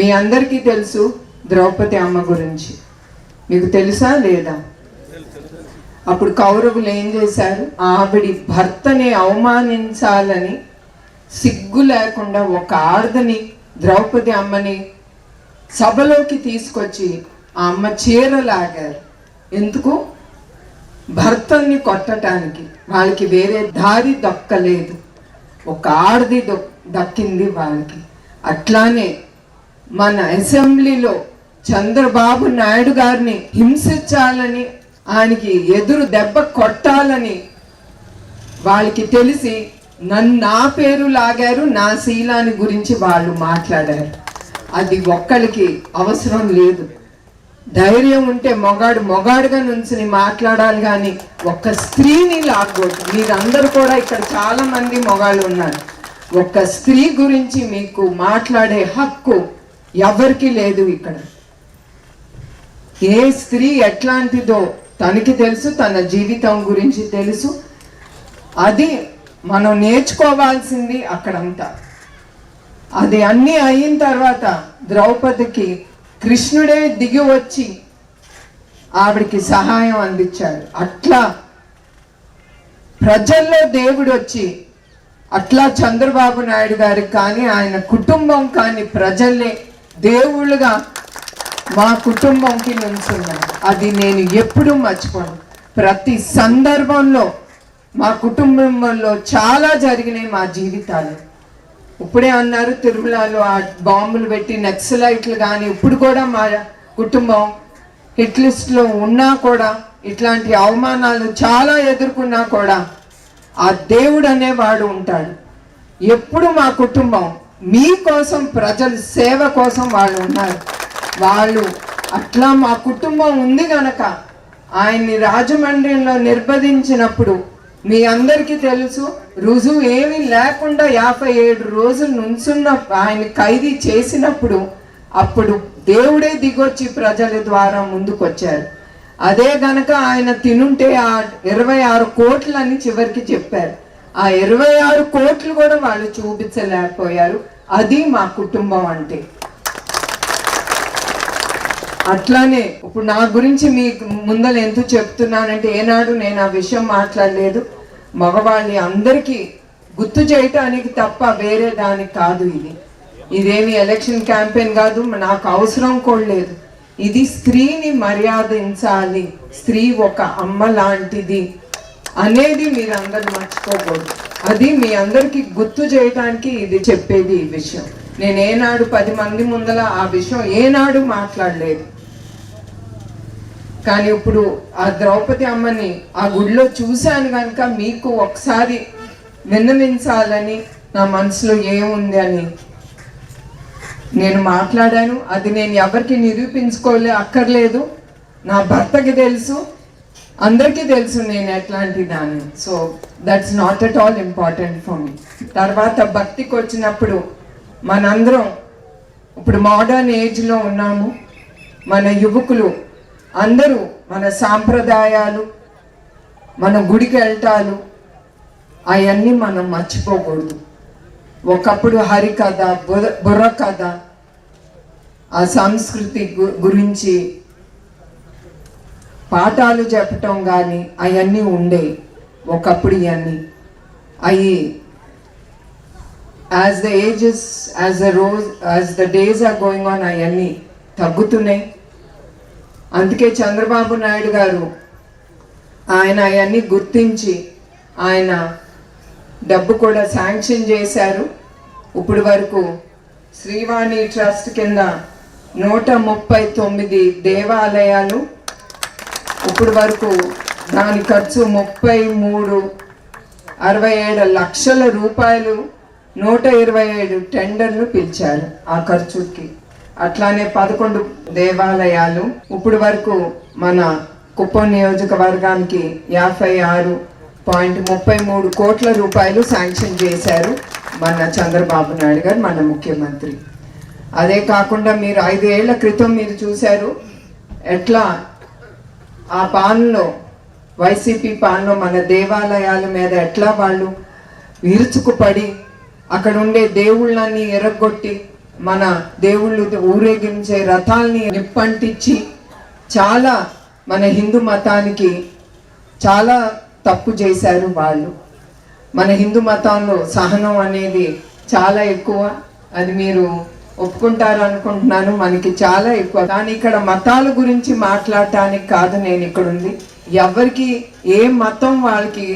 మీ అందరికీ తెలుసు ద్రౌపది అమ్మ గురించి. మీకు తెలుసా లేదా? అప్పుడు కౌరవులు ఏం చేశారు? ఆవిడి భర్తని అవమానించాలని సిగ్గు లేకుండా ఒక ఆడదని, ద్రౌపది అమ్మని సభలోకి తీసుకొచ్చి ఆ అమ్మ చీర లాగారు. ఎందుకు? భర్తని కొట్టడానికి. వాళ్ళకి వేరే దారి దక్కలేదు, ఒక ఆడది దక్కింది వాళ్ళకి. అట్లానే మన అసెంబ్లీలో చంద్రబాబు నాయుడు గారిని హింసించాలని, ఆయనకి ఎదురు దెబ్బ కొట్టాలని వాళ్ళకి తెలిసి నా పేరు లాగారు, నా శీలాన్ని గురించి వాళ్ళు మాట్లాడారు. అది ఒక్కరికి అవసరం లేదు. ధైర్యం ఉంటే మొగాడుగా నుంచి మాట్లాడాలి, కానీ ఒక్క స్త్రీని లాగకూడదు. మీరందరూ కూడా ఇక్కడ చాలా మంది మొగాళ్ళు ఉన్నారు. ఒక్క స్త్రీ గురించి మీకు మాట్లాడే హక్కు ఎవరికి లేదు ఇక్కడ. ఏ స్త్రీ ఎట్లాంటిదో తనకి తెలుసు, తన జీవితం గురించి తెలుసు. అది మనం నేర్చుకోవాల్సింది అక్కడంతా. అది అన్నీ అయిన తర్వాత ద్రౌపదికి కృష్ణుడే దిగి వచ్చి ఆవిడికి సహాయం అందించాడు. అట్లా ప్రజల్లో దేవుడు వచ్చి, అట్లా చంద్రబాబు నాయుడు గారికి కానీ ఆయన కుటుంబం కానీ ప్రజల్ని దేవుళ్ళుగా మా కుటుంబంకి నుంచున్నాడు. అది నేను ఎప్పుడూ మర్చిపోను. ప్రతి సందర్భంలో మా కుటుంబంలో చాలా జరిగినాయి మా జీవితాలు. ఇప్పుడే అన్నారు తిరుమలలో ఆ బాంబులు పెట్టి నక్సలైట్లు, కానీ ఇప్పుడు కూడా మా కుటుంబం హిట్ లిస్ట్లో ఉన్నా కూడా, ఇట్లాంటి అవమానాలు చాలా ఎదుర్కొన్నా కూడా ఆ దేవుడు అనేవాడు ఉంటాడు. ఎప్పుడు మా కుటుంబం మీకోసం, ప్రజల సేవ కోసం వాళ్ళు ఉన్నారు. వాళ్ళు అట్లా మా కుటుంబం ఉంది గనక ఆయన్ని రాజమండ్రిలో నిర్బంధించినప్పుడు మీ అందరికీ తెలుసు, రుజువు ఏమీ లేకుండా 57 రోజులు నుంచున్న ఆయన ఖైదీ చేసినప్పుడు అప్పుడు దేవుడే దిగొచ్చి ప్రజల ద్వారా ముందుకొచ్చారు. అదే గనక ఆయన తినుంటే ఆ 26 కోట్లని చివరికి చెప్పారు. ఆ 26 కోట్లు కూడా వాళ్ళు చూపించలేకపోయారు. అది మా కుటుంబం అంటే. అట్లానే ఇప్పుడు నా గురించి మీకు ముందర ఎందుకు చెప్తున్నానంటే, ఏనాడు నేను ఆ విషయం మాట్లాడలేదు. మగవాళ్ళని అందరికీ గుర్తు చేయటానికి తప్ప వేరే దానికి కాదు. ఇదేమి ఎలక్షన్ క్యాంపెయిన్ కాదు, నాకు అవసరం కూడా లేదు. ఇది స్త్రీని మర్యాదించాలి, స్త్రీ ఒక అమ్మ లాంటిది అనేది మీరు అందరు మర్చిపోకూడదు. అది మీ అందరికి గుర్తు చేయడానికి ఇది చెప్పేది. ఈ విషయం నేను ఏనాడు 10 మంది ముందర ఆ విషయం ఏనాడు మాట్లాడలేదు. కానీ ఇప్పుడు ఆ ద్రౌపది అమ్మని ఆ గుడిలో చూశాను కనుక మీకు ఒకసారి విన్నవించాలని నా మనసులో ఏముంది అని నేను మాట్లాడాను. అది నేను ఎవరికి అక్కర్లేదు. నా భర్తకి తెలుసు, అందరికీ తెలుసు నేను ఎట్లాంటి దాన్ని. So that's not at all important for me. తర్వాత భక్తికి వచ్చినప్పుడు మనందరం ఇప్పుడు మోడర్న్ ఏజ్లో ఉన్నాము. మన యువకులు అందరూ మన సాంప్రదాయాలు, మన గుడికి వెళ్ళటాలు అవన్నీ మనం మర్చిపోకూడదు. ఒకప్పుడు హరికథ, బుర్రకథ, ఆ సంస్కృతి గురించి పాఠాలు చెప్పటం కానీ అవన్నీ ఉండే ఒకప్పుడు. ఇవన్నీ అవి as the days are going on అవన్నీ తగ్గుతున్నాయి. అందుకే చంద్రబాబు నాయుడు గారు ఆయన అవన్నీ గుర్తించి ఆయన డబ్బు కూడా శాంక్షన్ చేశారు. ఇప్పుడు వరకు శ్రీవాణి ట్రస్ట్ కింద 139 దేవాలయాలు, ఇప్పుడు వరకు దాని ఖర్చు 63.67 లక్షల రూపాయలు, 127 టెండర్లు పిలిచారు ఆ ఖర్చుకి. అట్లానే 11 దేవాలయాలు ఇప్పుడు వరకు మన కుప్పం నియోజకవర్గానికి 56.33 కోట్ల రూపాయలు శాంక్షన్ చేశారు మన చంద్రబాబు నాయుడు గారు, మన ముఖ్యమంత్రి. అదే కాకుండా మీరు 5 ఏళ్ల క్రితం మీరు చూశారు ఎట్లా ఆ పాలనలో, వైసీపీ పాలనలో మన దేవాలయాల మీద ఎట్లా వాళ్ళు విరుచుకుపడి అక్కడ ఉండే దేవుళ్ళని ఎరగొట్టి మన దేవుళ్ళు ఊరేగించే రథాల్ని నిప్పంటించి చాలా మన హిందూ మతానికి చాలా తప్పు చేశారు వాళ్ళు. మన హిందూ మతంలో సహనం అనేది చాలా ఎక్కువ, అది మీరు ఒప్పుకుంటారు అనుకుంటున్నాను, మనకి చాలా ఎక్కువ. కానీ ఇక్కడ మతాల గురించి మాట్లాడటానికి కాదు నేను ఇక్కడ ఉంది. ఎవరికి ఏ మతం వాళ్ళకి,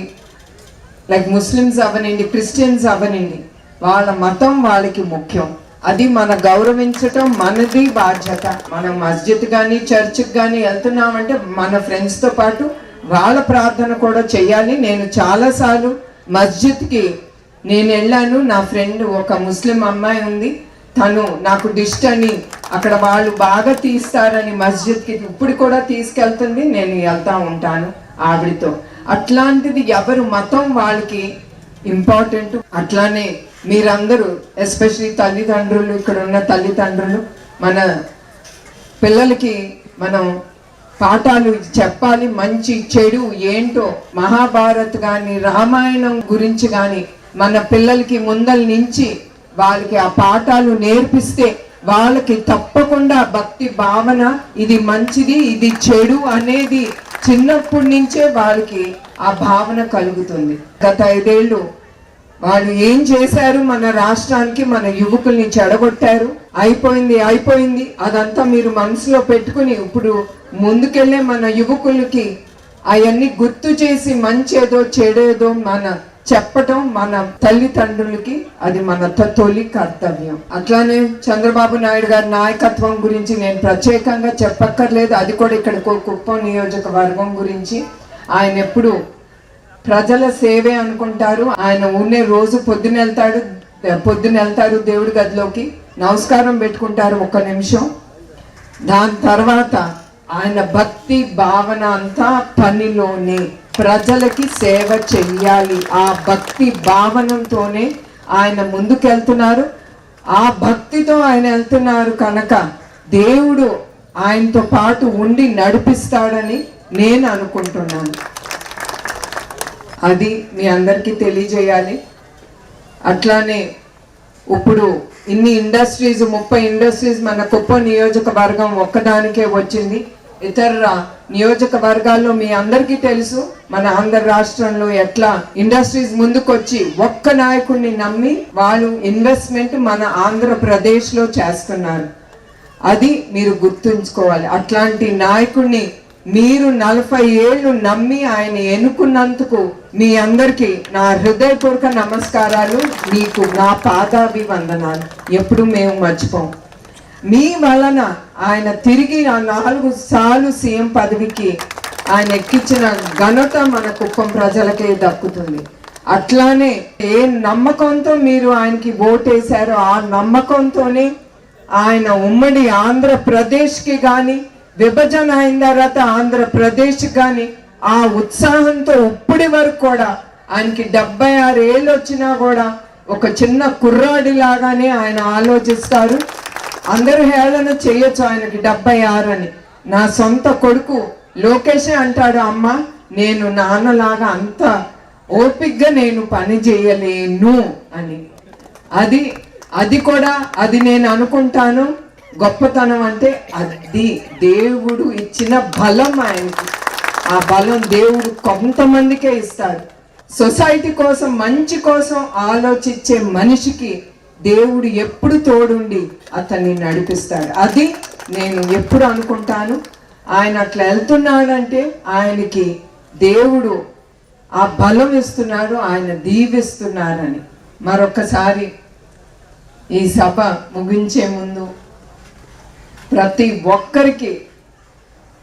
లైక్ ముస్లిమ్స్ అవనండి, క్రిస్టియన్స్ అవనండి, వాళ్ళ మతం వాళ్ళకి ముఖ్యం. అది మన గౌరవించటం మనది బాధ్యత. మనం మస్జిద్ కానీ చర్చ్కి కానీ వెళ్తున్నామంటే మన ఫ్రెండ్స్తో పాటు వాళ్ళ ప్రార్థన కూడా చేయాలి. నేను చాలాసార్లు మస్జిద్కి నేను వెళ్ళాను. నా ఫ్రెండ్ ఒక ముస్లిం అమ్మాయి ఉంది, తను నాకు డిష్ అని అక్కడ వాళ్ళు బాగా తీస్తారని మస్జిద్కి ఇప్పుడు కూడా తీసుకెళ్తుంది, నేను వెళ్తా ఉంటాను ఆవిడతో. అట్లాంటిది ఎవరు మతం వాళ్ళకి ఇంపార్టెంట్. అట్లానే మీరందరూ ఎస్పెషలీ తల్లిదండ్రులు, ఇక్కడ ఉన్న తల్లిదండ్రులు, మన పిల్లలకి మనం పాఠాలు చెప్పాలి. మంచి చెడు ఏంటో మహాభారత్ కానీ రామాయణం గురించి కానీ మన పిల్లలకి ముందల నుంచి వాళ్ళకి ఆ పాఠాలు నేర్పిస్తే వాళ్ళకి తప్పకుండా భక్తి భావన, ఇది మంచిది ఇది చెడు అనేది చిన్నప్పటి నుంచే వాళ్ళకి ఆ భావన కలుగుతుంది. గత 5 ఏళ్ళు వాళ్ళు ఏం చేశారు, మన రాష్ట్రానికి మన యువకుల్ని చెడగొట్టారు. అయిపోయింది అదంతా మీరు మనసులో పెట్టుకుని ఇప్పుడు ముందుకెళ్ళే మన యువకులకి అవన్నీ గుర్తు చేసి మంచేదో చెడేదో మన చెప్పటం మన తల్లిదండ్రులకి అది మన తొలి కర్తవ్యం. అట్లానే చంద్రబాబు నాయుడు గారి నాయకత్వం గురించి నేను ప్రత్యేకంగా చెప్పక్కర్లేదు. అది కూడా ఇక్కడ కుప్పం నియోజకవర్గం గురించి ఆయన ఎప్పుడు ప్రజల సేవే అనుకుంటారు. ఆయన ఉన్నే రోజు పొద్దున వెళ్తారు దేవుడి గదిలోకి, నమస్కారం పెట్టుకుంటారు 1 నిమిషం. దాని తర్వాత ఆయన భక్తి భావన అంతా పనిలోనే ప్రజలకి సేవ చెయ్యాలి. ఆ భక్తి భావనతోనే ఆయన ముందుకెళ్తున్నారు. ఆ భక్తితో ఆయన వెళ్తున్నారు కనుక దేవుడు ఆయనతో పాటు ఉండి నడిపిస్తాడని నేను అనుకుంటున్నాను. అది మీ అందరికీ తెలియజేయాలి. అట్లానే ఇప్పుడు ఇన్ని ఇండస్ట్రీస్ 30 ఇండస్ట్రీస్ మన కుప్పం నియోజకవర్గం ఒక్కదానికే వచ్చింది. ఇతర నియోజకవర్గాల్లో మీ అందరికీ తెలుసు మన ఆంధ్ర రాష్ట్రంలో ఎట్లా ఇండస్ట్రీస్ ముందుకొచ్చి ఒక్క నాయకుడిని నమ్మి వాళ్ళు ఇన్వెస్ట్మెంట్ మన ఆంధ్రప్రదేశ్లో చేస్తున్నారు. అది మీరు గుర్తుంచుకోవాలి. అట్లాంటి నాయకుడిని మీరు 40 ఏళ్ళు నమ్మి ఆయన ఎన్నుకున్నందుకు మీ అందరికీ నా హృదయపూర్వక నమస్కారాలు, మీకు నా పాదాభివందనాలు. ఎప్పుడు మేము మర్చిపోం. మీ వలన ఆయన తిరిగి 4 సార్లు సీఎం పదవికి ఆయన ఎక్కించిన ఘనత మన కుప్పం ప్రజలకే దక్కుతుంది. అట్లానే ఏ నమ్మకంతో మీరు ఆయనకి ఓటేశారో ఆ నమ్మకంతోనే ఆయన ఉమ్మడి ఆంధ్రప్రదేశ్కి కానీ విభజన అయిన తర్వాత ఆంధ్రప్రదేశ్ కానీ ఆ ఉత్సాహంతో ఇప్పటి వరకు కూడా ఆయనకి 76 ఏళ్ళు వచ్చినా కూడా ఒక చిన్న కుర్రాడి లాగానే ఆయన ఆలోచిస్తారు. అందరూ హేళన చేయొచ్చు ఆయనకి 76 అని. నా సొంత కొడుకు లోకేష్ అంటాడు, అమ్మ నేను నాన్నలాగా అంత ఓపిగ్గా నేను పని చేయలేను అని. అది కూడా అది నేను అనుకుంటాను. గొప్పతనం అంటే అది దేవుడు ఇచ్చిన బలం ఆయనకి. ఆ బలం దేవుడు కొంతమందికే ఇస్తాడు. సొసైటీ కోసం మంచి కోసం ఆలోచించే మనిషికి దేవుడు ఎప్పుడు తోడుండి అతన్ని నడిపిస్తాడు. అది నేను ఎప్పుడు అనుకుంటాను. ఆయన అట్లా వెళ్తున్నాడంటే ఆయనకి దేవుడు ఆ బలం ఇస్తున్నాడు, ఆయన దీవిస్తున్నారని. మరొకసారి ఈ సభ ముగించే ముందు ప్రతి ఒక్కరికి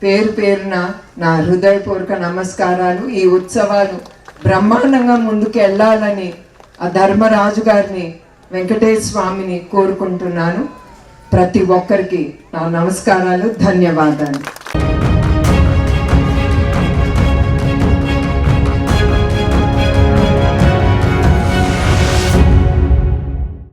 పేరున నా హృదయపూర్వక నమస్కారాలు. ఈ ఉత్సవాలు బ్రహ్మాండంగా ముందుకు వెళ్ళాలని ఆ ధర్మరాజు గారిని, వెంకటేశ్వర స్వామిని కోరుకుంటున్నాను. ప్రతి ఒక్కరికి నా నమస్కారాలు, ధన్యవాదాలు.